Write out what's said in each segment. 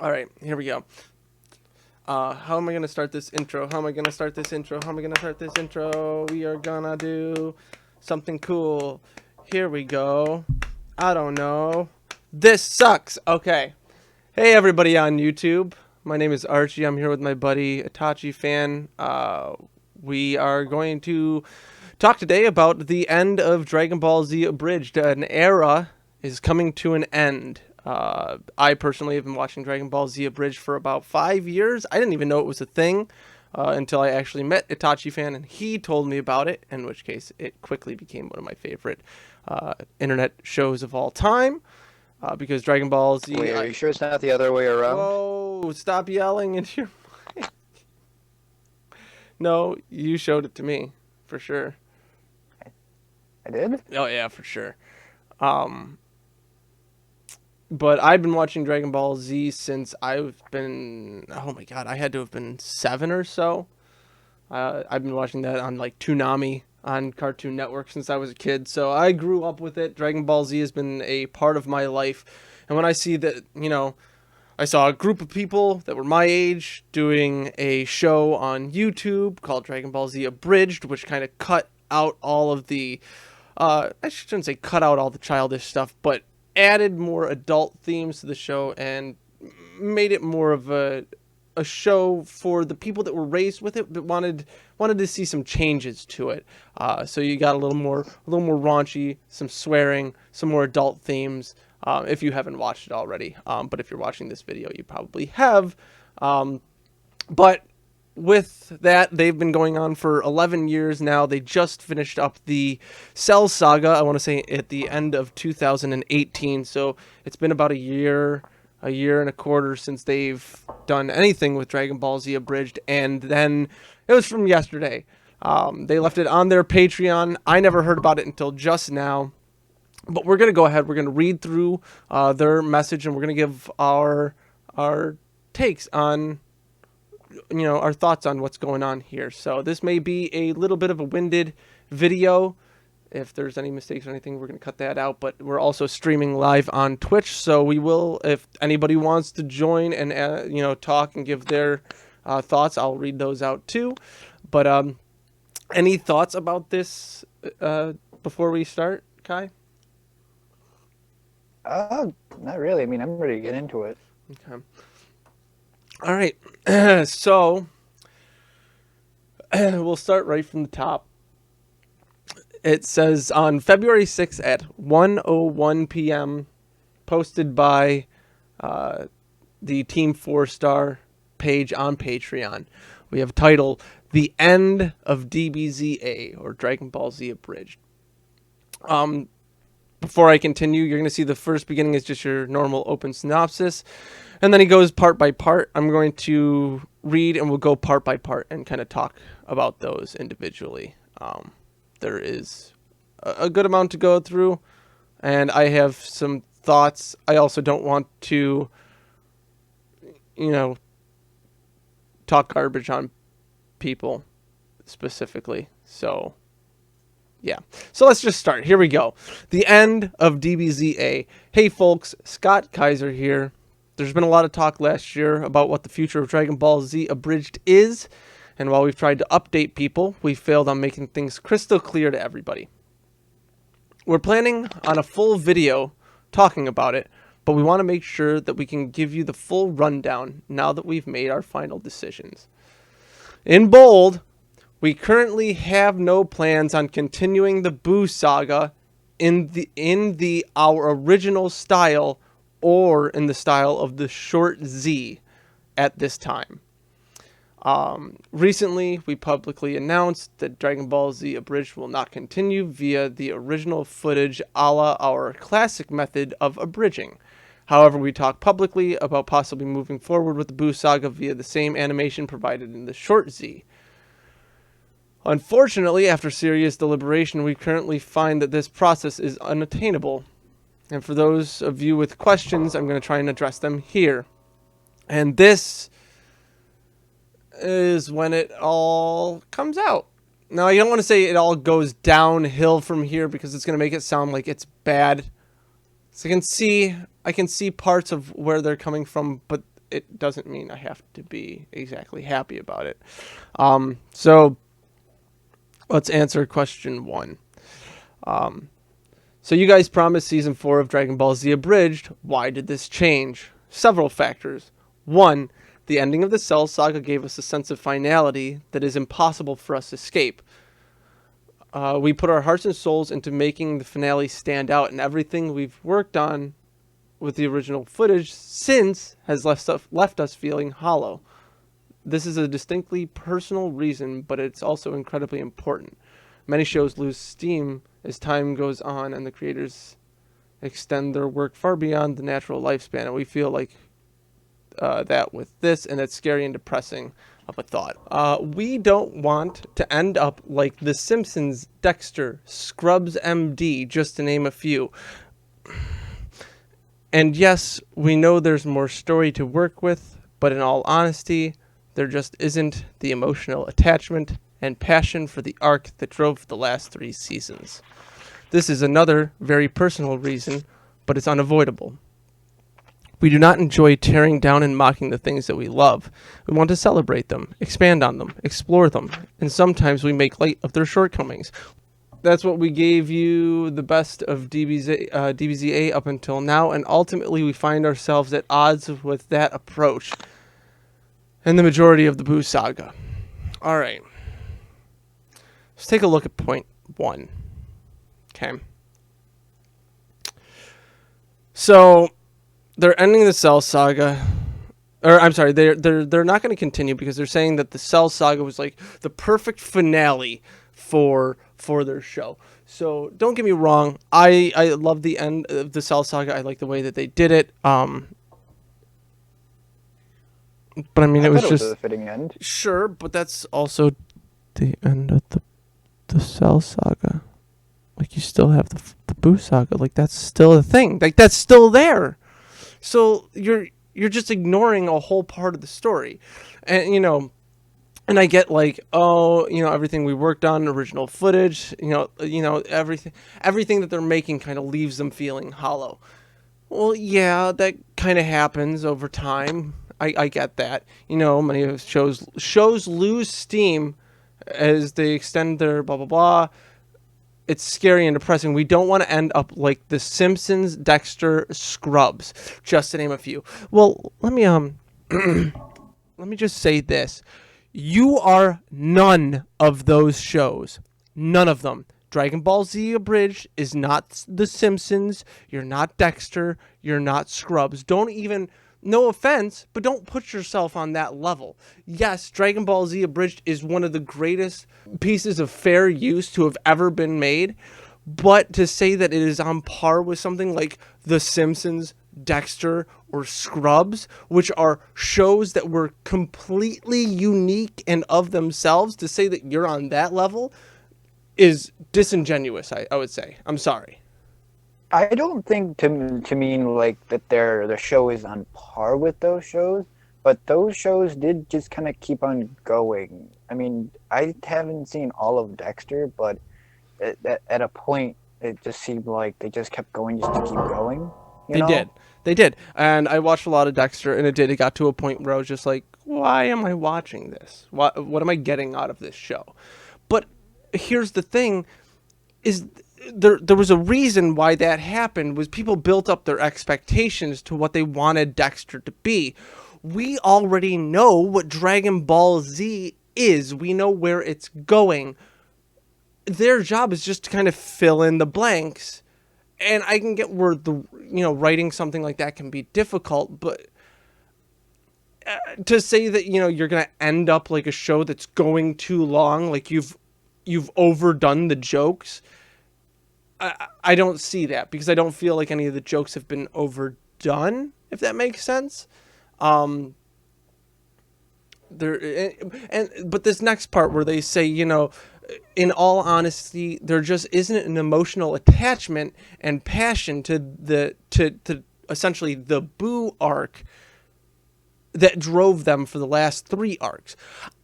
All right, here we go. How am I gonna start this intro? How am I gonna start this intro? How am I gonna start this intro? We are gonna do something cool. Here we go. I don't know. This sucks. Okay. Hey everybody on YouTube. My name is Archie. I'm here with my buddy Itachi Fan. We are going to talk today about the end of Dragon Ball Z Abridged. An era is coming to an end. I personally have been watching Dragon Ball Z Abridged for about 5 years. I didn't even know it was a thing until I actually met Itachi Fan, and he told me about it, in which case it quickly became one of my favorite internet shows of all time. Because Dragon Ball Z... Wait, are you sure it's not the other way around? Whoa, stop yelling into your mic. No, you showed it to me, for sure. I did? Oh, yeah, for sure. But I've been watching Dragon Ball Z since I've been... Oh, my God, I had to have been 7 or so. I've been watching that on, like, Toonami on Cartoon Network since I was a kid. So I grew up with it. Dragon Ball Z has been a part of my life. And when I see that, you know... I saw a group of people that were my age doing a show on YouTube called Dragon Ball Z Abridged, which kind of cut out all of the, I shouldn't say cut out all the childish stuff, but added more adult themes to the show and made it more of a show for the people that were raised with it, but wanted to see some changes to it. So you got a little more raunchy, some swearing, some more adult themes. If you haven't watched it already, but if you're watching this video, you probably have. But with that, they've been going on for 11 years now. They just finished up the Cell Saga, I want to say at the end of 2018. So it's been about a year and a quarter since they've done anything with Dragon Ball Z Abridged. And then it was from yesterday. They left it on their Patreon. I never heard about it until just now. But we're going to go ahead, we're going to read through their message, and we're going to give our takes on, you know, our thoughts on what's going on here. So this may be a little bit of a winded video. If there's any mistakes or anything, we're going to cut that out. But we're also streaming live on Twitch, so we will, if anybody wants to join and, you know, talk and give their thoughts, I'll read those out too. But any thoughts about this before we start, Kai? Not really. I mean, I'm ready to get into it. Okay. All right. So we'll start right from the top. It says on February 6th at 1:01 p.m. posted by the TeamFourStar page on Patreon. We have titled "The End of DBZA" or Dragon Ball Z Abridged. Before I continue, you're going to see the first beginning is just your normal open synopsis. And then he goes part by part. I'm going to read and we'll go part by part and kind of talk about those individually. There is a good amount to go through. And I have some thoughts. I also don't want to, you know, talk garbage on people specifically. So... yeah, so let's just start. Here we go. The end of DBZA. Hey folks, Scott Kaiser here. There's been a lot of talk last year about what the future of Dragon Ball Z Abridged is, and while we've tried to update people, we failed on making things crystal clear to everybody. We're planning on a full video talking about it, but we want to make sure that we can give you the full rundown now that we've made our final decisions. In bold, we currently have no plans on continuing the Buu saga in our original style or in the style of the short Z at this time. Recently, we publicly announced that Dragon Ball Z Abridged will not continue via the original footage a la our classic method of abridging. However, we talked publicly about possibly moving forward with the Buu saga via the same animation provided in the short Z. Unfortunately, after serious deliberation, we currently find that this process is unattainable. And for those of you with questions, I'm going to try and address them here. And this is when it all comes out. Now, I don't want to say it all goes downhill from here because it's going to make it sound like it's bad. So I can see parts of where they're coming from, but it doesn't mean I have to be exactly happy about it. So let's answer question 1. So you guys promised season 4 of Dragon Ball Z Abridged. Why did this change? Several factors. 1, the ending of the Cell Saga gave us a sense of finality that is impossible for us to escape. We put our hearts and souls into making the finale stand out, and everything we've worked on with the original footage since has left us feeling hollow. This is a distinctly personal reason, but it's also incredibly important. Many shows lose steam as time goes on and the creators extend their work far beyond the natural lifespan, and we feel like that with this, and it's scary and depressing of a thought. We don't want to end up like The Simpsons, Dexter, Scrubs MD, just to name a few. And yes, we know there's more story to work with, but in all honesty, there just isn't the emotional attachment and passion for the arc that drove the last 3 seasons. This is another very personal reason, but it's unavoidable. We do not enjoy tearing down and mocking the things that we love. We want to celebrate them, expand on them, explore them, and sometimes we make light of their shortcomings. That's what we gave you the best of DBZA up until now, and ultimately we find ourselves at odds with that approach and the majority of the Boo Saga. All right. Let's take a look at point 1. Okay. So they're ending the Cell Saga, or I'm sorry, they're not going to continue because they're saying that the Cell Saga was like the perfect finale for their show. So don't get me wrong, I love the end of the Cell Saga. I like the way that they did it. But I mean, it was just a fitting end. Sure, but that's also the end of the Cell Saga. Like, you still have the Boo Saga. Like, that's still a thing. Like, that's still there. So you're just ignoring a whole part of the story. And, you know, and I get like, oh, you know, everything we worked on, original footage, you know, everything that they're making kind of leaves them feeling hollow. Well, yeah, that kind of happens over time. I get that. You know, many of shows lose steam as they extend their blah, blah, blah. It's scary and depressing. We don't want to end up like The Simpsons, Dexter, Scrubs, just to name a few. Well, let me let me just say this. You are none of those shows. None of them. Dragon Ball Z Abridged is not The Simpsons. You're not Dexter. You're not Scrubs. Don't even, no offense, but don't put yourself on that level. Yes, Dragon Ball Z Abridged is one of the greatest pieces of fair use to have ever been made. But to say that it is on par with something like The Simpsons, Dexter, or Scrubs, which are shows that were completely unique and of themselves, to say that you're on that level is disingenuous, I would say. I'm sorry. I don't think to mean like that the show is on par with those shows, but those shows did just kind of keep on going. I mean, I haven't seen all of Dexter, but at a point it just seemed like they just kept going just to keep going. They did. And I watched a lot of Dexter, and it got to a point where I was just like, why am I watching this? What am I getting out of this show? But here's the thing, is there was a reason why that happened, was people built up their expectations to what they wanted Dexter to be. We already know what Dragon Ball Z is. We know where it's going. Their job is just to kind of fill in the blanks. And I can get where writing something like that can be difficult, but to say that, you're going to end up like a show that's going too long, like you've overdone the jokes, I don't see that, because I don't feel like any of the jokes have been overdone, if that makes sense. But this next part where they say, in all honesty, there just isn't an emotional attachment and passion to essentially the Boo arc that drove them for the last 3 arcs.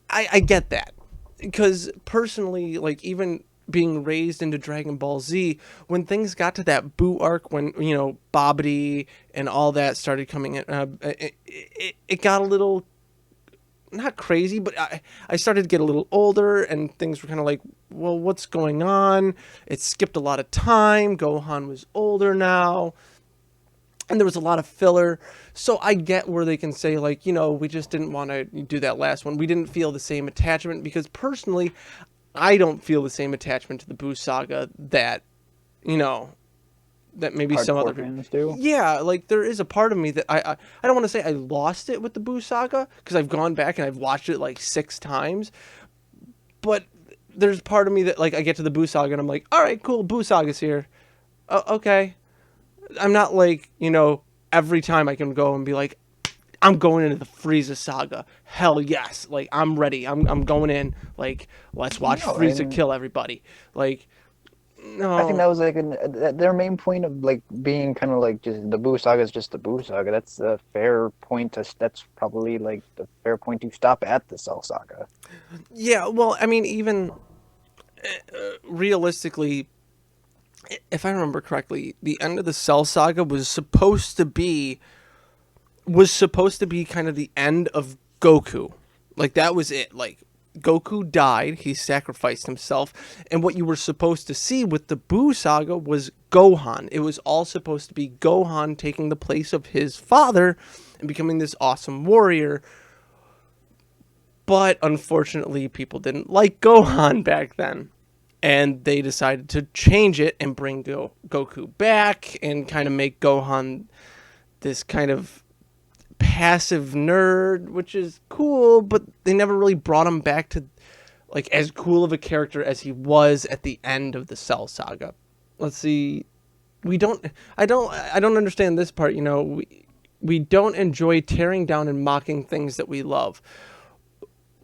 I get that, because personally, like, even being raised into Dragon Ball Z, when things got to that Boo arc, when, you know, Babidi and all that started coming in, it got a little, not crazy, but I started to get a little older, and things were kind of like, well, what's going on? It skipped a lot of time. Gohan was older now, and there was a lot of filler. So I get where they can say, like, you know, we just didn't want to do that last one. We didn't feel the same attachment, because personally, I don't feel the same attachment to the Boo saga that, you know, that maybe some Hardcore other fans do. Yeah, like there is a part of me that I don't want to say I lost it with the Boo saga, because I've gone back and I've watched it like 6 times, but there's part of me that, like, I get to the Boo saga and I'm like, all right, cool, Boo saga's here. Okay. I'm not like, you know, every time I can go and be like, I'm going into the Frieza saga. Hell yes. Like, I'm ready. I'm going in. Like, let's watch No, Frieza and kill everybody. Like, I think that no. was like their main point of like being kind of like just the Boo saga is just the Boo saga. That's a fair point to. That's probably like the fair point to stop at the Cell saga. Yeah, well, I mean, even realistically, if I remember correctly, the end of the Cell saga was supposed to be kind of the end of Goku. Like, that was it. Like, Goku died, he sacrificed himself, and what you were supposed to see with the Boo saga was Gohan. It was all supposed to be Gohan taking the place of his father and becoming this awesome warrior. But unfortunately, people didn't like Gohan back then. And they decided to change it and bring Goku back and kind of make Gohan this kind of passive nerd, which is cool, but they never really brought him back to like as cool of a character as he was at the end of the Cell saga. Let's see. I don't understand this part, you know. We don't enjoy tearing down and mocking things that we love.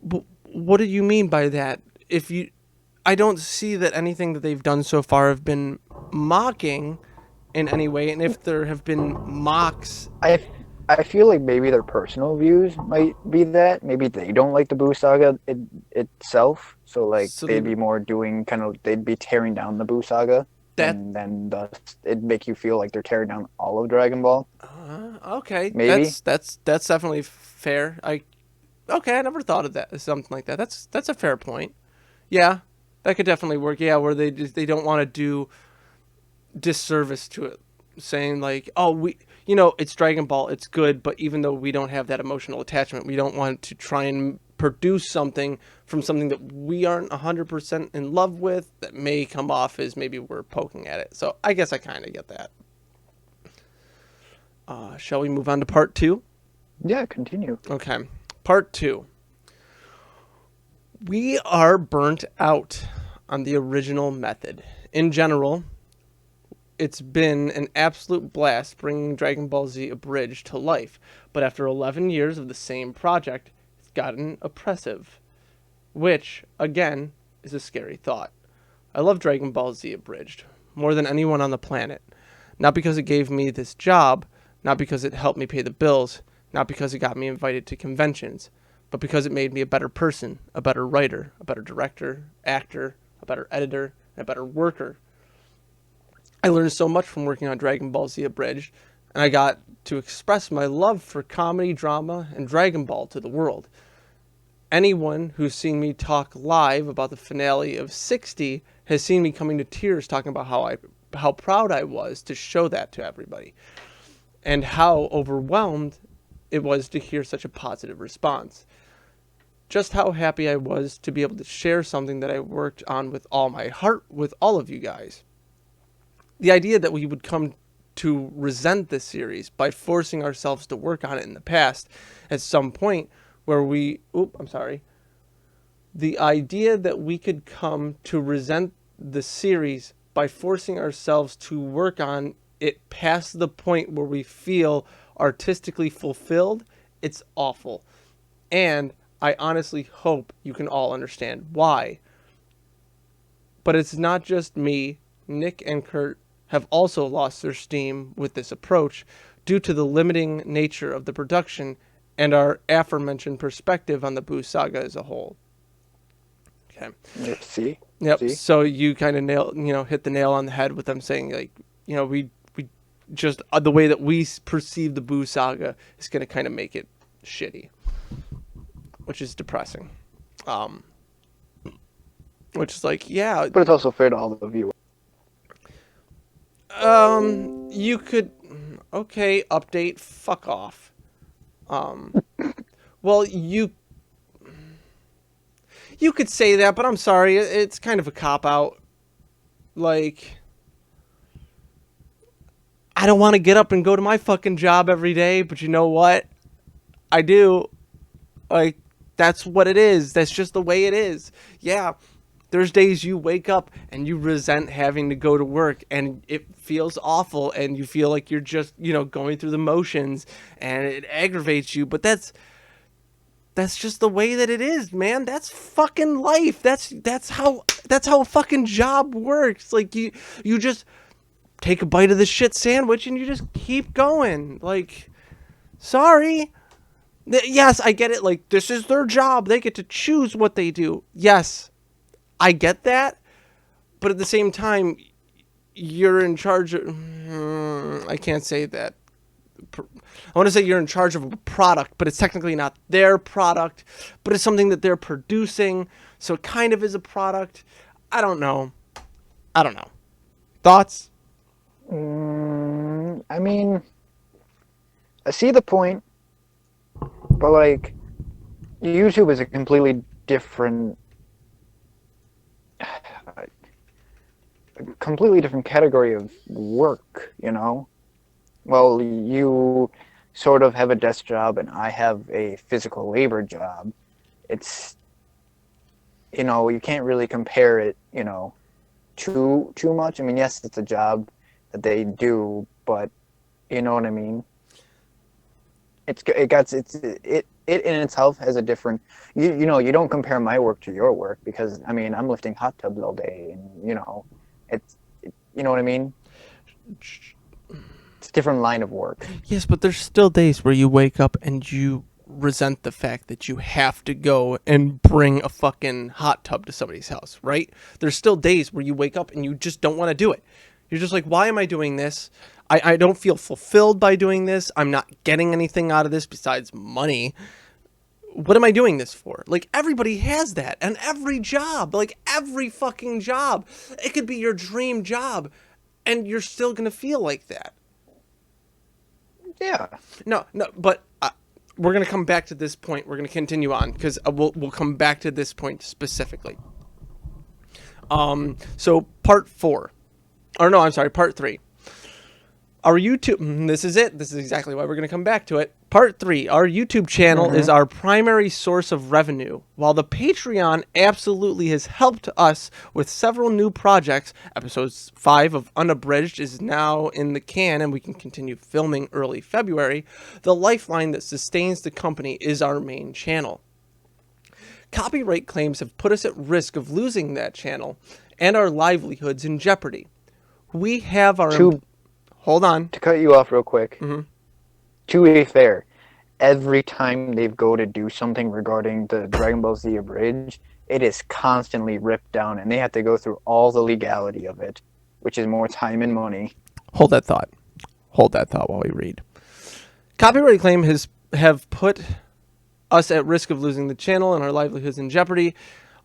But what do you mean by that? I don't see that anything that they've done so far have been mocking in any way, and if there have been mocks, I I feel like maybe their personal views might be that maybe they don't like the Boo saga itself, so like so they they'd be more doing kind of they'd be tearing down the Boo saga, that and then thus it'd make you feel like they're tearing down all of Dragon Ball. okay, Maybe. that's definitely fair. I never thought of that, something like that. That's a fair point. Yeah, that could definitely work. Yeah, where they don't want to do disservice to it, saying like, oh, it's Dragon Ball, it's good, but even though we don't have that emotional attachment, we don't want to try and produce something from something that we aren't 100% in love with, that may come off as maybe we're poking at it. So I guess I kind of get that. Shall we move on to part 2? Yeah, continue. Okay, part 2. We are burnt out on the original method. In general, it's been an absolute blast bringing Dragon Ball Z Abridged to life, but after 11 years of the same project, it's gotten oppressive, which, again, is a scary thought. I love Dragon Ball Z Abridged more than anyone on the planet, not because it gave me this job, not because it helped me pay the bills, not because it got me invited to conventions, but because it made me a better person, a better writer, a better director, actor, a better editor, and a better worker. I learned so much from working on Dragon Ball Z Abridged, and I got to express my love for comedy, drama, and Dragon Ball to the world. Anyone who's seen me talk live about the finale of 60 has seen me coming to tears talking about how proud I was to show that to everybody, and how overwhelmed it was to hear such a positive response. Just how happy I was to be able to share something that I worked on with all my heart with all of you guys. The idea that we would come to resent this series by forcing ourselves to work on it in the past at some point where the idea that we could come to resent the series by forcing ourselves to work on it past the point where we feel artistically fulfilled, it's awful. And I honestly hope you can all understand why. But it's not just me. Nick and Kurt have also lost their steam with this approach due to the limiting nature of the production and our aforementioned perspective on the Boo saga as a whole. Okay. Yeah, see? Yep. See? So you kind of hit the nail on the head with them saying like, we just the way that we perceive the Boo saga is going to kind of make it shitty, which is depressing. Which is like, yeah. But it's also fair to all the viewers. You could, okay, update, fuck off. Well, you could say that, but I'm sorry, it's kind of a cop-out. Like, I don't want to get up and go to my fucking job every day, but you know what? I do. Like, that's what it is. That's just the way it is. Yeah, there's days you wake up and you resent having to go to work and it feels awful and you feel like you're just, going through the motions and it aggravates you, but that's just the way that it is, man. That's fucking life. That's how a fucking job works. Like you just take a bite of the shit sandwich and you just keep going. Like, sorry. Yes, I get it. Like, this is their job. They get to choose what they do. Yes, I get that. But at the same time, you're in charge of... I can't say that. I want to say you're in charge of a product, but it's technically not their product, but it's something that they're producing, so it kind of is a product. I don't know. Thoughts? I mean, I see the point, but like, YouTube is a completely different category of work, Well, you sort of have a desk job and I have a physical labor job. It's, you can't really compare it, too much. I mean, yes, it's a job that they do, but you know what I mean? It in itself has a different, you don't compare my work to your work because, I mean, I'm lifting hot tubs all day and, you know what I mean? It's a different line of work. Yes, but there's still days where you wake up and you resent the fact that you have to go and bring a fucking hot tub to somebody's house, right? There's still days where you wake up and you just don't want to do it. You're just like, why am I doing this? I don't feel fulfilled by doing this. I'm not getting anything out of this besides money. What am I doing this for? Like, everybody has that. And every job, like every fucking job, it could be your dream job and you're still going to feel like that. Yeah. No, but we're going to come back to this point. We're going to continue on because we'll come back to this point specifically. So part 3. Our YouTube, this is it. This is exactly why we're going to come back to it. Part 3, our YouTube channel is our primary source of revenue. While the Patreon absolutely has helped us with several new projects, episode 5 of Unabridged is now in the can and we can continue filming early February, the lifeline that sustains the company is our main channel. Copyright claims have put us at risk of losing that channel and our livelihoods in jeopardy. We have our... Hold on. To cut you off real quick, to be fair, every time they go to do something regarding the Dragon Ball Z Abridged, it is constantly ripped down, and they have to go through all the legality of it, which is more time and money. Hold that thought while we read. Copyright claim have put us at risk of losing the channel and our livelihoods in jeopardy.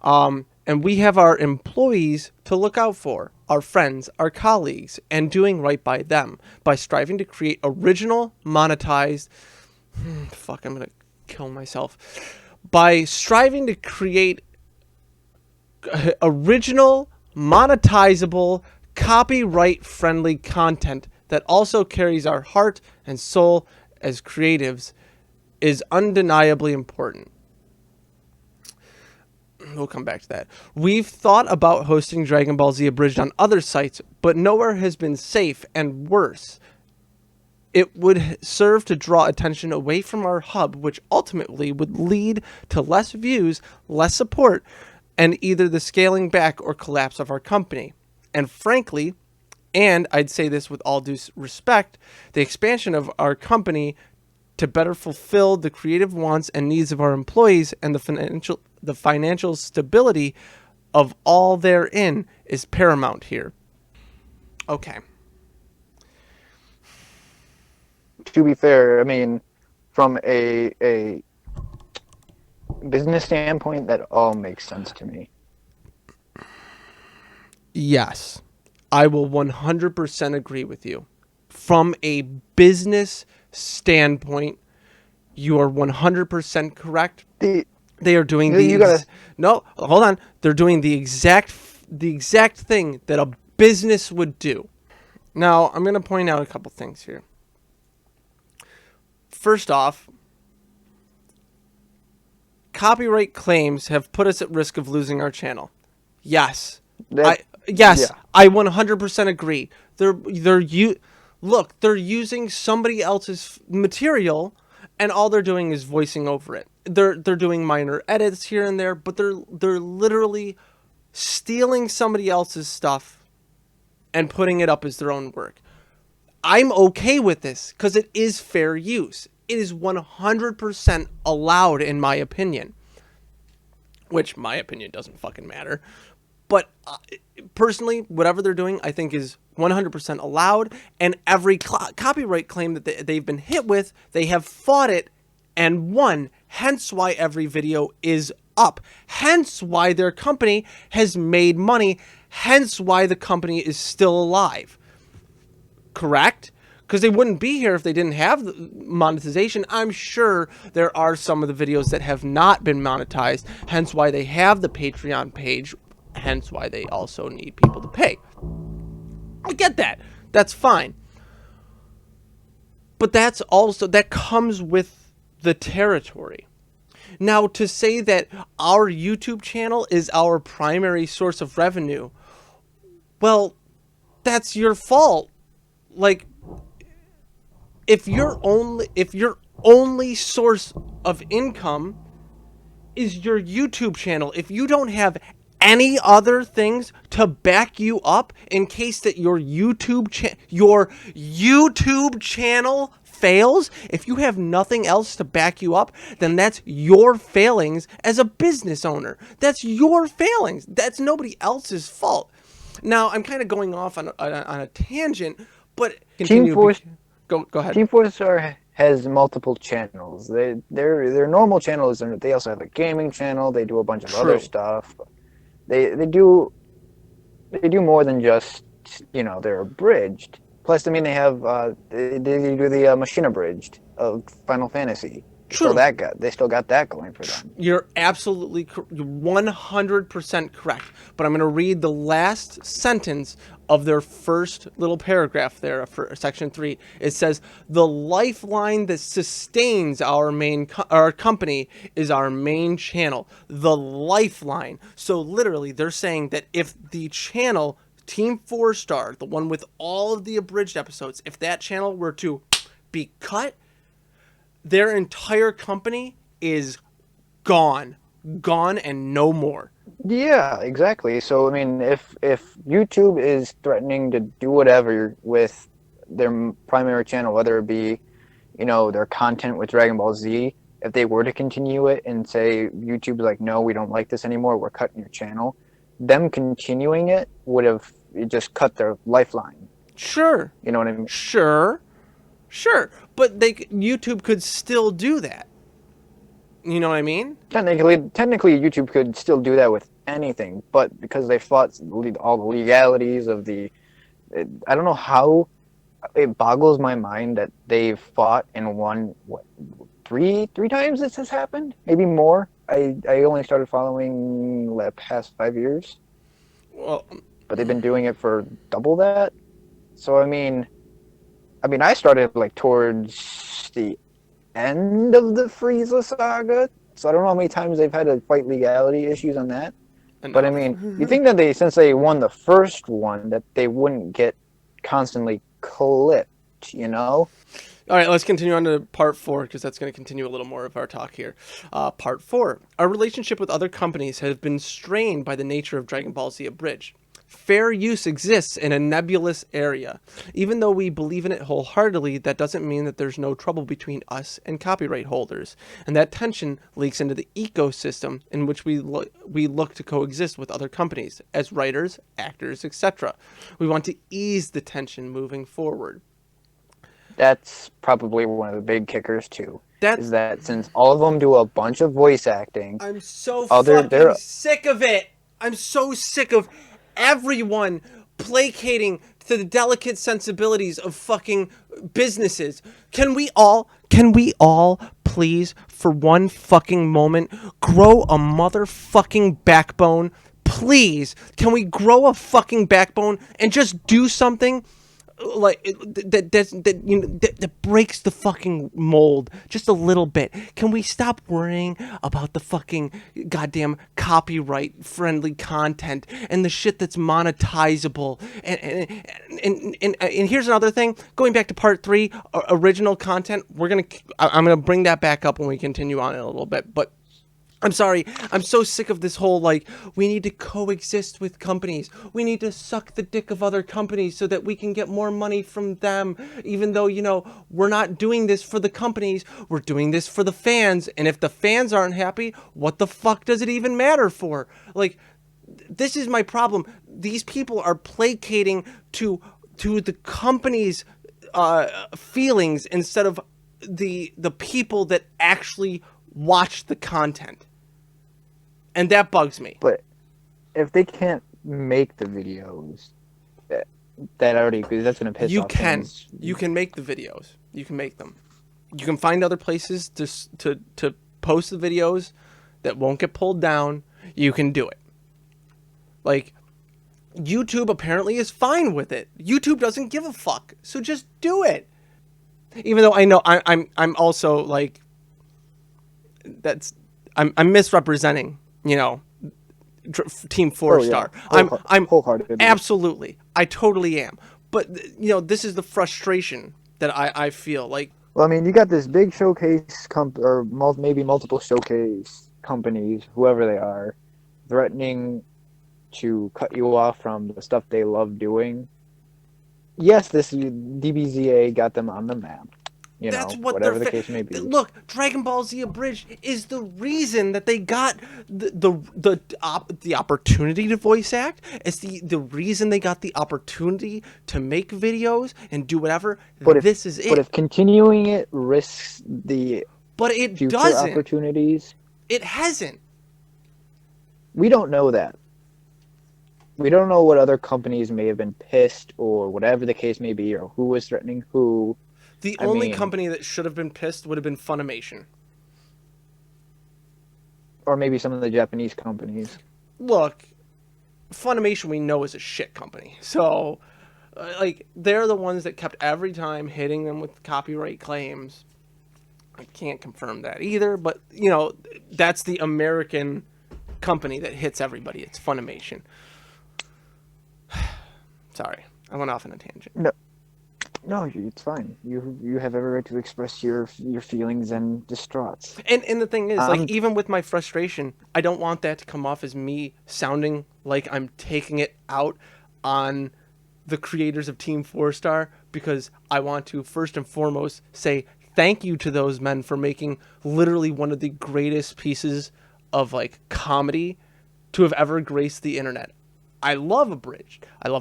And we have our employees to look out for, our friends, our colleagues, and doing right by them by striving to create original, monetized... I'm going to kill myself. By striving to create original, monetizable, copyright-friendly content that also carries our heart and soul as creatives is undeniably important. We'll come back to that. We've thought about hosting Dragon Ball Z Abridged on other sites, but nowhere has been safe, and worse, it would serve to draw attention away from our hub, which ultimately would lead to less views, less support, and either the scaling back or collapse of our company. And frankly, and I'd say this with all due respect, the expansion of our company to better fulfill the creative wants and needs of our employees and the financial stability of all they're in is paramount here. Okay. To be fair, I mean, from a business standpoint, that all makes sense to me. Yes, I will 100% agree with you. From a business standpoint, you are 100% correct. They are doing no, hold on. They're doing the exact thing that a business would do. Now, I'm going to point out a couple things here. First off, copyright claims have put us at risk of losing our channel. Yes. I 100% agree. They're using somebody else's material, and all they're doing is voicing over it. They're doing minor edits here and there, but they're literally stealing somebody else's stuff and putting it up as their own work. I'm okay with this because it is fair use. It is 100% allowed in my opinion, which my opinion doesn't fucking matter. But personally, whatever they're doing, I think is 100% allowed. And every copyright claim that they've been hit with, they have fought it and won. Hence why every video is up. Hence why their company has made money. Hence why the company is still alive. Correct? Because they wouldn't be here if they didn't have the monetization. I'm sure there are some of the videos that have not been monetized. Hence why they have the Patreon page. Hence why they also need people to pay. I get that. That's fine. But that comes with the territory. Now, to say that our YouTube channel is our primary source of revenue, well, that's your fault. Like, if your only source of income is your YouTube channel, if you don't have any other things to back you up in case that your YouTube channel fails, if you have nothing else to back you up, then that's your failings as a business owner. That's your failings. That's nobody else's fault. Now, I'm kind of going off on a tangent, but continue. Go ahead. TeamFourStar has multiple channels. Their normal channel is they also have a gaming channel. They do a bunch of other stuff. They do more than just they're abridged. Plus, I mean, they have they do the machine abridged of Final Fantasy. True. So they still got that going for them. You're absolutely 100% correct. But I'm going to read the last sentence of their first little paragraph there for section 3. It says, the lifeline that sustains our company is our main channel. The lifeline. So literally, they're saying that if the channel, TeamFourStar, the one with all of the abridged episodes, if that channel were to be cut, their entire company is gone and no more. Yeah, exactly. So I mean, if YouTube is threatening to do whatever with their primary channel, whether it be their content with Dragon Ball Z, if they were to continue it and say YouTube's like, no, we don't like this anymore, we're cutting your channel, them continuing it would have just cut their lifeline. Sure. You know what I mean? Sure. But YouTube could still do that. You know what I mean? Technically, YouTube could still do that with anything, but because they fought all the legalities of I don't know how it boggles my mind that they've fought and won. What, three times this has happened? Maybe more. I only started following the past 5 years. Well, but they've been doing it for double that. So I mean, I started like towards the end of the Frieza saga, so I don't know how many times they've had to fight legality issues on that. Enough. But I mean, you think that since they won the first one, that they wouldn't get constantly clipped, All right, let's continue on to part 4, because that's going to continue a little more of our talk here. Part 4. Our relationship with other companies has been strained by the nature of Dragon Ball Z Abridged. Fair use exists in a nebulous area. Even though we believe in it wholeheartedly, that doesn't mean that there's no trouble between us and copyright holders. And that tension leaks into the ecosystem in which we look to coexist with other companies as writers, actors, etc. We want to ease the tension moving forward. That's probably one of the big kickers too. That Is that since all of them do a bunch of voice acting, I'm so fucking they're sick of it. I'm so sick of everyone placating to the delicate sensibilities of fucking businesses. Can we all please for one fucking moment grow a motherfucking backbone? Please, can we grow a fucking backbone and just do something like that breaks the fucking mold just a little bit? Can we stop worrying about the fucking goddamn copyright friendly content and the shit that's monetizable? And here's another thing, going back to part 3, original content. I'm gonna bring that back up when we continue on in a little bit, but I'm sorry, I'm so sick of this whole, like, we need to coexist with companies. We need to suck the dick of other companies so that we can get more money from them. Even though, you know, we're not doing this for the companies, we're doing this for the fans. And if the fans aren't happy, what the fuck does it even matter for? Like, this is my problem. These people are placating to the company's feelings instead of the people that actually watch the content. And that bugs me. But if they can't make the videos, that already, that's going to piss off fans. You can make the videos. You can make them. You can find other places to post the videos that won't get pulled down. You can do it. Like, YouTube apparently is fine with it. YouTube doesn't give a fuck. So just do it. Even though I know I'm also like, I'm misrepresenting, you know, TeamFourStar. Oh, yeah. I'm wholeheartedly. Absolutely, I totally am. But you know, this is the frustration that I feel like. Well, I mean, you got this big showcase or maybe multiple showcase companies, whoever they are, threatening to cut you off from the stuff they love doing. Yes, this DBZA got them on the map. You That's know, what whatever the case may be. Look, Dragonball Abridged is the reason that they got the opportunity to voice act. It's the reason they got the opportunity to make videos and do whatever. This is it. But if continuing it risks the future opportunities, it hasn't. We don't know that. We don't know what other companies may have been pissed or whatever the case may be, or who was threatening who. The only company that should have been pissed would have been Funimation. Or maybe some of the Japanese companies. Look, Funimation we know is a shit company. So, like, they're the ones that kept every time hitting them with copyright claims. I can't confirm that either, but, you know, that's the American company that hits everybody. It's Funimation. Sorry, I went off on a tangent. No, it's fine. You have every right to express your feelings and distraughts. And the thing is, like, even with my frustration, I don't want that to come off as me sounding like I'm taking it out on the creators of TeamFourStar, because I want to first and foremost say thank you to those men for making literally one of the greatest pieces of, like, comedy to have ever graced the internet. I love Abridged. And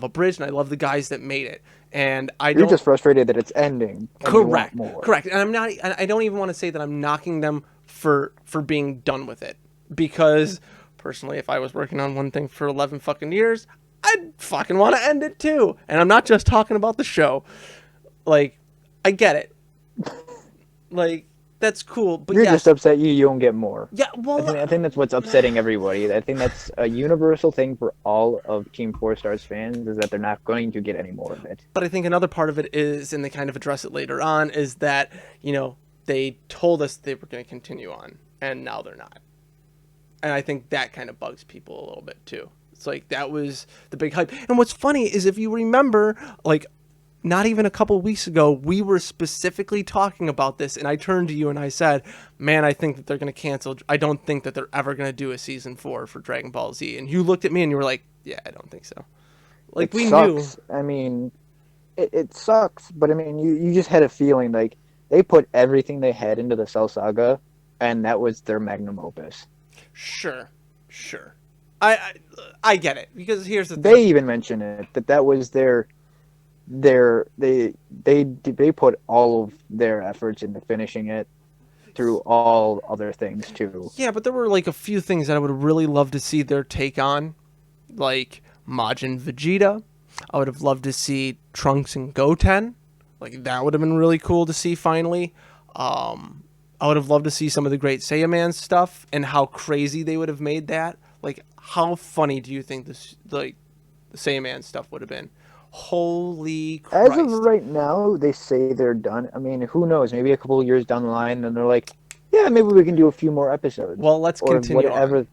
I love the guys that made it. And You're just frustrated that it's ending. Correct. Correct. And I don't even want to say that I'm knocking them for being done with it, because personally, if I was working on one thing for 11 fucking years, I'd fucking want to end it too. And I'm not just talking about the show. Like, I get it. Like, that's cool, but you're just upset you don't get more. Yeah, well, I think that's what's upsetting everybody. I think that's a universal thing for all of TeamFourStar's fans, is that they're not going to get any more of it. But I think another part of it is, and they kind of address it later on, is that, you know, they told us they were going to continue on, and now they're not. And I think that kind of bugs people a little bit too. It's like, that was the big hype. And what's funny is, if you remember, like, not even a couple weeks ago, we were specifically talking about this, and I turned to you and I said, man, I think that they're going to cancel. I don't think that they're ever going to do a season 4 for Dragon Ball Z. And you looked at me and you were like, yeah, I don't think so. Like it we knew. sucks. I mean, it sucks, but I mean, you just had a feeling like they put everything they had into the Cell Saga, and that was their magnum opus. Sure, sure. I, I I get it because here's the They thing. even mention it that that was their they put all of their efforts into finishing it through all other things too. Yeah, but there were like a few things that I would really love to see their take on, like Majin Vegeta. I would have loved to see Trunks and Goten. Like that would have been really cool to see finally. I would have loved to see some of the Great Saiyaman stuff and how crazy they would have made that. Like, how funny do you think this like the Saiyaman stuff would have been? Holy As of Christ! right now, they say they're done. I mean, who knows? Maybe a couple of years down the line, and they're like, yeah, maybe we can do a few more episodes Well, let's or continue on. whatever.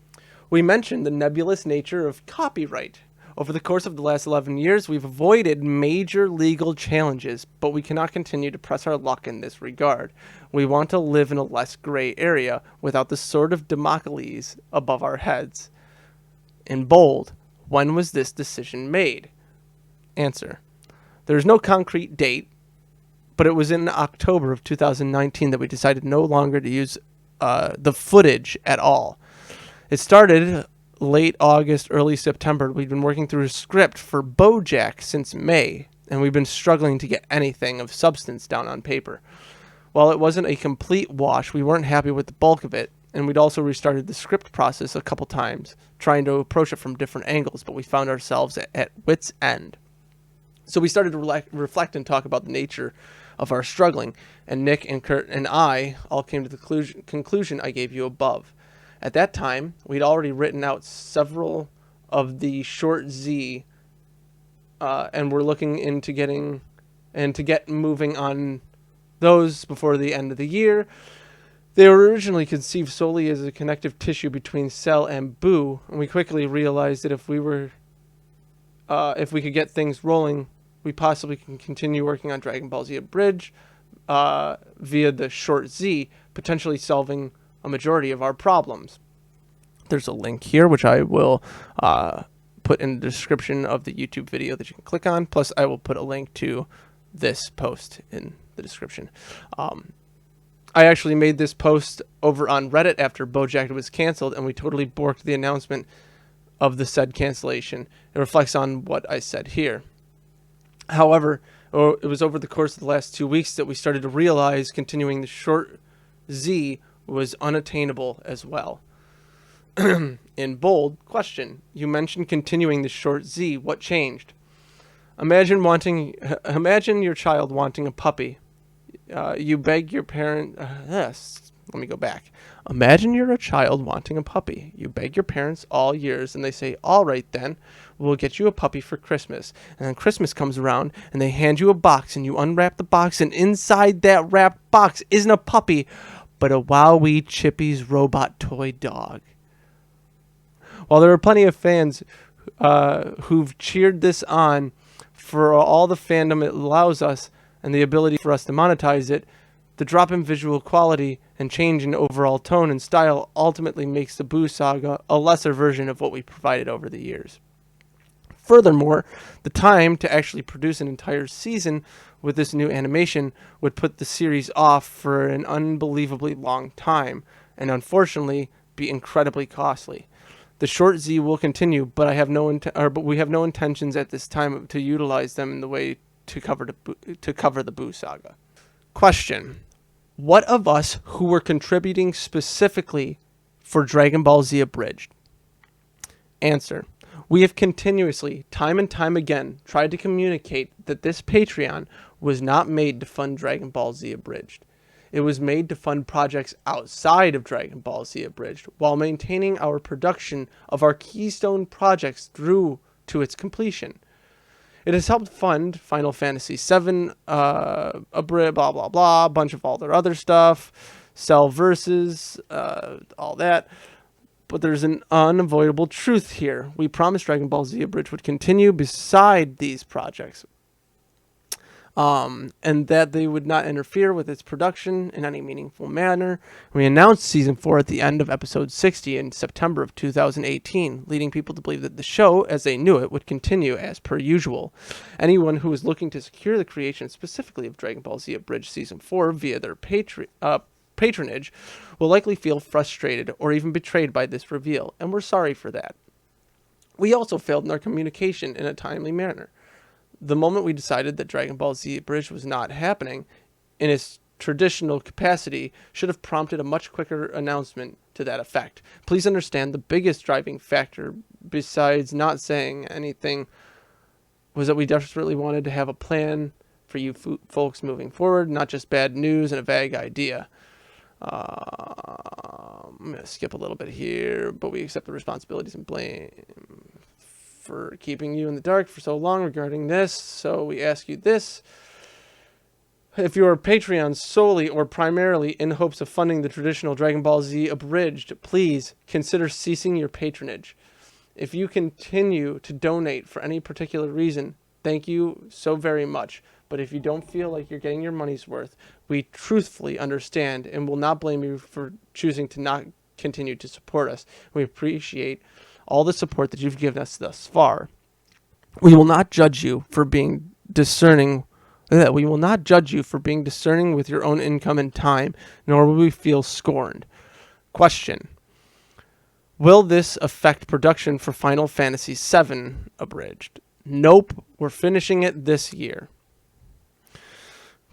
We mentioned the nebulous nature of copyright. Over the course of the last 11 years, we've avoided major legal challenges, but we cannot continue to press our luck in this regard. We want to live in a less gray area without the sword of Damocles above our heads. In bold, when was this decision made? Answer. There is no concrete date, but it was in October of 2019 that we decided no longer to use the footage at all. It started late August, early September. We'd been working through a script for BoJack since May, and we've been struggling to get anything of substance down on paper. While it wasn't a complete wash, we weren't happy with the bulk of it, and we'd also restarted the script process a couple times, trying to approach it from different angles, but we found ourselves at wit's end. So we started to reflect and talk about the nature of our struggling, and Nick and Kurt and I all came to the conclusion I gave you above. At that time, we'd already written out several of the short Z, and we're looking into getting and to get moving on those before the end of the year. They were originally conceived solely as a connective tissue between Cell and Boo, and we quickly realized that if we could get things rolling, we possibly can continue working on Dragon Ball Z Abridged via the short Z, potentially solving a majority of our problems. There's a link here, which I will put in the description of the YouTube video that you can click on. Plus, I will put a link to this post in the description. I actually made this post over on Reddit after BoJack was canceled, and we totally borked the announcement of the said cancellation. It reflects on what I said here. However, it was over the course of the last 2 weeks that we started to realize continuing the short Z was unattainable as well. In bold, question. You mentioned continuing the short Z. What changed? Imagine your child wanting a puppy. You beg your parent. Yes. Let me go back. Imagine you're a child wanting a puppy. You beg your parents all years, and they say, "All right, then, we'll get you a puppy for Christmas." And then Christmas comes around, and they hand you a box, and you unwrap the box, and inside that wrapped box isn't a puppy, but a Wowee Chippy's robot toy dog. While there are plenty of fans who've cheered this on for all the fandom it allows us and the ability for us to monetize it, the drop in visual quality and change in overall tone and style ultimately makes the Boo Saga a lesser version of what we provided over the years. Furthermore, the time to actually produce an entire season with this new animation would put the series off for an unbelievably long time, and unfortunately be incredibly costly. The short Z will continue, but we have no intentions at this time to utilize them in the way to cover the Boo Saga. Question: what of us who were contributing specifically for Dragon Ball Z Abridged? Answer: we have continuously, time and time again, tried to communicate that this Patreon was not made to fund Dragon Ball Z Abridged. It was made to fund projects outside of Dragon Ball Z Abridged, while maintaining our production of our keystone projects through to its completion. It has helped fund Final Fantasy VII, Abridged, blah, blah, blah, a bunch of all their other stuff, Cell Versus, all that. But there's an unavoidable truth here. We promised Dragon Ball Z Abridged would continue beside these projects. and that they would not interfere with its production in any meaningful manner. We announced season 4 at the end of episode 60 in September of 2018, leading people to believe that the show, as they knew it, would continue as per usual. Anyone who was looking to secure the creation specifically of Dragon Ball Z Abridged season 4 via their patronage will likely feel frustrated or even betrayed by this reveal, and we're sorry for that. We also failed in our communication in a timely manner. The moment we decided that Dragon Ball Z Abridged was not happening in its traditional capacity should have prompted a much quicker announcement to that effect. Please understand the biggest driving factor, besides not saying anything, was that we desperately wanted to have a plan for you folks moving forward, not just bad news and a vague idea. I'm going to skip a little bit here, but we accept the responsibilities and blame for keeping you in the dark for so long regarding this. So we ask you this. If you are Patreon solely or primarily in hopes of funding the traditional Dragon Ball Z Abridged, please consider ceasing your patronage. If you continue to donate for any particular reason, thank you so very much. But if you don't feel like you're getting your money's worth, we truthfully understand and will not blame you for choosing to not continue to support us. We appreciate all the support that you've given us thus far. We will not judge you for being discerning. We will not judge you for being discerning with your own income and time, nor will we feel scorned. Question: will this affect production for Final Fantasy VII Abridged? Nope, we're finishing it this year.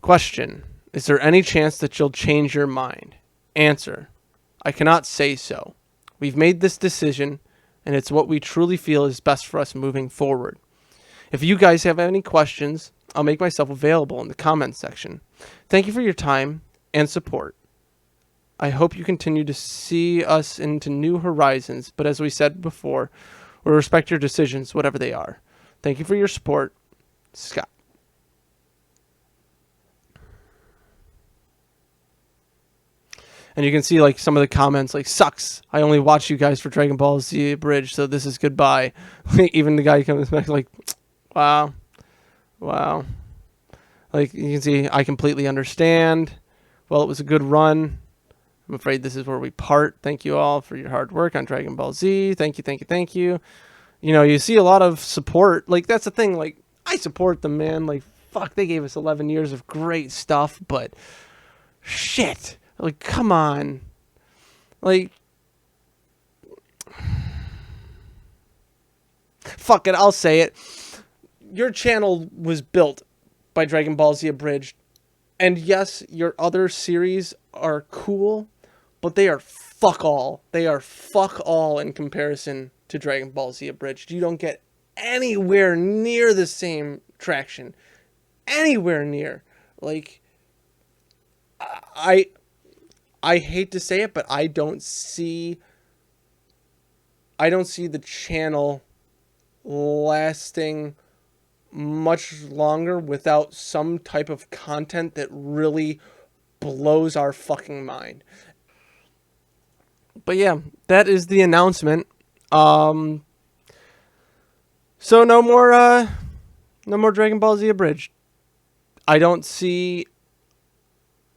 Question: is there any chance that you'll change your mind? Answer: I cannot say so. We've made this decision, and it's what we truly feel is best for us moving forward. If you guys have any questions, I'll make myself available in the comments section. Thank you for your time and support. I hope you continue to see us into new horizons, but as we said before, we respect your decisions, whatever they are. Thank you for your support, Scott. And you can see like some of the comments like, sucks. I only watch you guys for Dragon Ball Z Abridged, so this is goodbye. Even the guy comes back like, wow. Like you can see, I completely understand. Well, it was a good run. I'm afraid this is where we part. Thank you all for your hard work on Dragon Ball Z. Thank you. You know, you see a lot of support. Like, that's the thing. Like, I support them, man. Like, fuck, they gave us 11 years of great stuff, but shit. Like, come on. Like, fuck it, I'll say it. Your channel was built by Dragon Ball Z Abridged. And yes, your other series are cool, but they are fuck all. They are fuck all in comparison to Dragon Ball Z Abridged. You don't get anywhere near the same traction. Anywhere near. Like, I hate to say it, but I don't see the channel lasting much longer without some type of content that really blows our fucking mind. But yeah, that is the announcement. So no more Dragon Ball Z Abridged. I don't see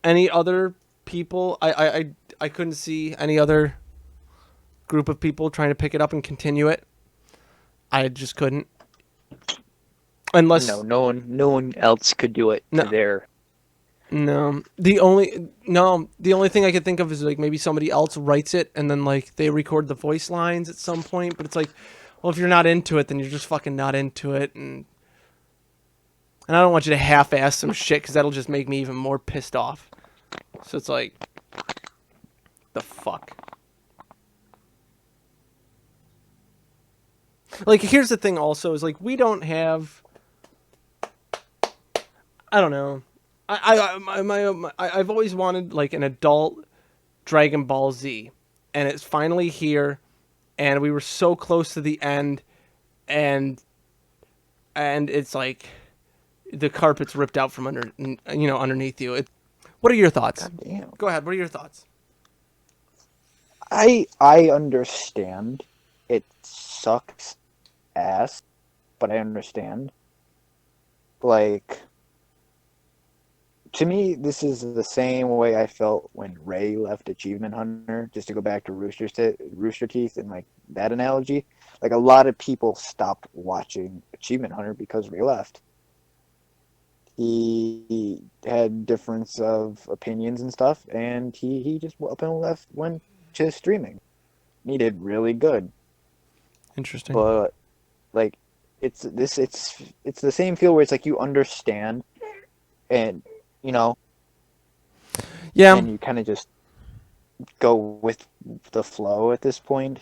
any other people. I couldn't see any other group of people trying to pick it up and continue it. I just couldn't. Unless no one else could do it to their. No. The only thing I could think of is like maybe somebody else writes it and then like they record the voice lines at some point, but it's like, well, if you're not into it, then you're just fucking not into it, and I don't want you to half-ass some shit because that'll just make me even more pissed off. So it's like, the fuck. Like, here's the thing also, is like, we don't have, I don't know. I've always wanted like an adult Dragon Ball Z, and it's finally here, and we were so close to the end, and it's like the carpet's ripped out from underneath you. What are your thoughts? Go ahead. What are your thoughts? I understand. It sucks ass, but I understand. Like, to me, this is the same way I felt when Ray left Achievement Hunter. Just to go back to Rooster Teeth and like that analogy, like a lot of people stopped watching Achievement Hunter because Ray left. He had difference of opinions and stuff, and he just up and left, went to streaming. He did really good, Interesting. but like it's the same feel where it's like you understand, and you know, Yeah. and you kind of just go with the flow at this point.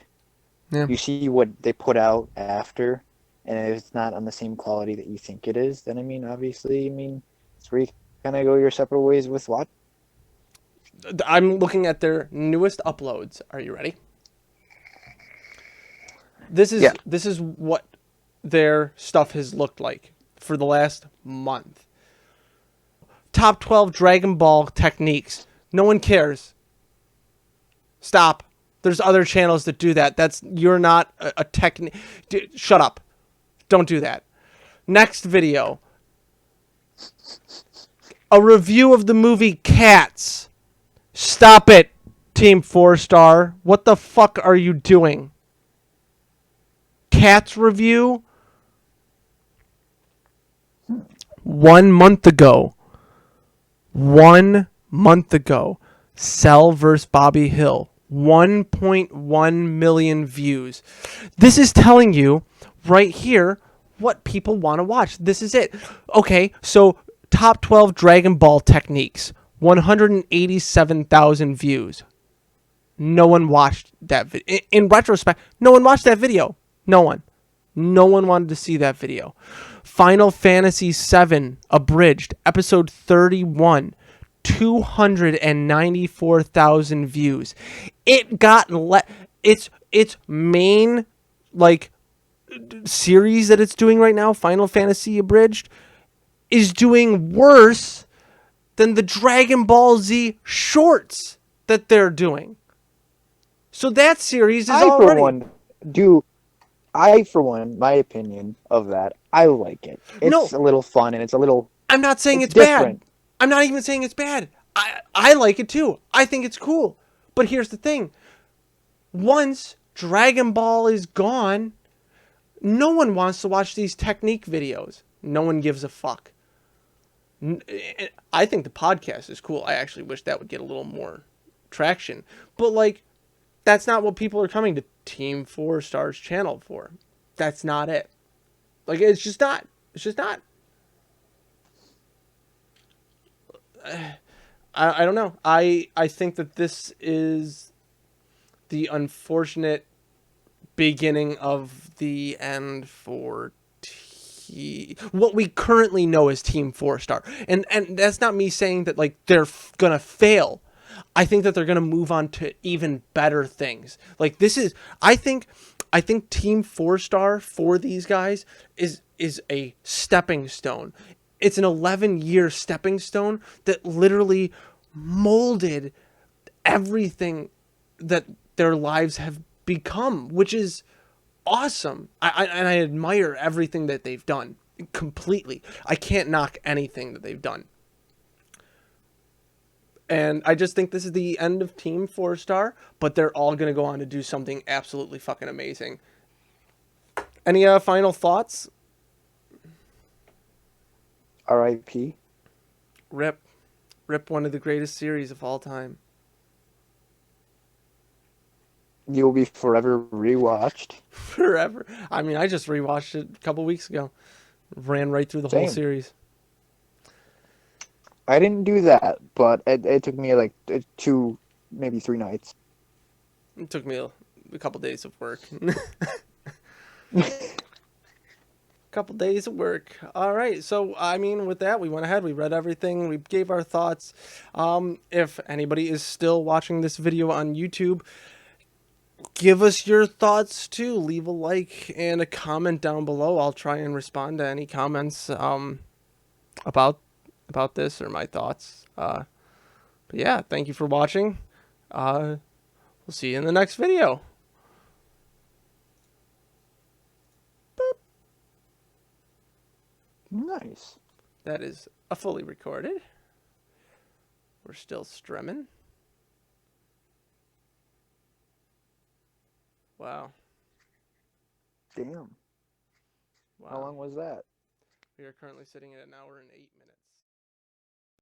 Yeah. You see what they put out after, and if it's not on the same quality that you think it is, then I mean, obviously, I mean, it's where you kind of go your separate ways with what. I'm looking at their newest uploads. Are you ready? This is Yeah. this is what their stuff has looked like for the last month. Top 12 Dragon Ball techniques. No one cares. Stop. There's other channels that do that. You're not a technique. Shut up. Don't do that. Next video. A review of the movie Cats. Stop it, TeamFourStar. What the fuck are you doing? Cats review? 1 month ago. 1 month ago. Cell versus Bobby Hill. 1.1 million views. This is telling you right here what people want to watch. This is it. Okay, so top 12 Dragon Ball techniques. 187,000 views. No one watched that video. In retrospect, no one watched that video. No one. No one wanted to see that video. Final Fantasy VII Abridged, episode 31. 294,000 views. It got its main like series that it's doing right now, Final Fantasy Abridged, is doing worse than the Dragon Ball Z shorts that they're doing. So that series is already. For one, my opinion of that, I like it. It's No, a little fun and it's a little. I'm not saying It's it's bad. different. I'm not even saying it's bad. I like it too. I think it's cool. But here's the thing. Once Dragon Ball is gone, no one wants to watch these technique videos. No one gives a fuck. I think the podcast is cool. I actually wish that would get a little more traction. But like, that's not what people are coming to TeamFourStar's channel for. That's not it. Like, it's just not. It's just not. I don't know. I think that this is the unfortunate beginning of the end for what we currently know as TeamFourStar. And that's not me saying that like they're gonna fail. I think that they're gonna move on to even better things. Like this is I think TeamFourStar for these guys is a stepping stone. It's an 11-year stepping stone that literally molded everything that their lives have become, which is awesome. I admire everything that they've done completely. I can't knock anything that they've done. And I just think this is the end of TeamFourStar, but they're all going to go on to do something absolutely fucking amazing. Any final thoughts? R.I.P. Rip, one of the greatest series of all time. You'll be forever rewatched. Forever. I mean, I just rewatched it a couple weeks ago. Ran right through the whole Same. series. I didn't do that, but it took me like 2, maybe 3 nights. It took me a couple days of work. Couple days of work. All right. So, I mean, with that, we went ahead. We read everything. We gave our thoughts. If anybody is still watching this video on YouTube, give us your thoughts too. Leave a like and a comment down below. I'll try and respond to any comments about this or my thoughts. But yeah, thank you for watching. We'll see you in the next video. Nice. That is a fully recorded. We're still streaming. Wow. Damn. How Wow. long was that? We are currently sitting at an hour and 8 minutes.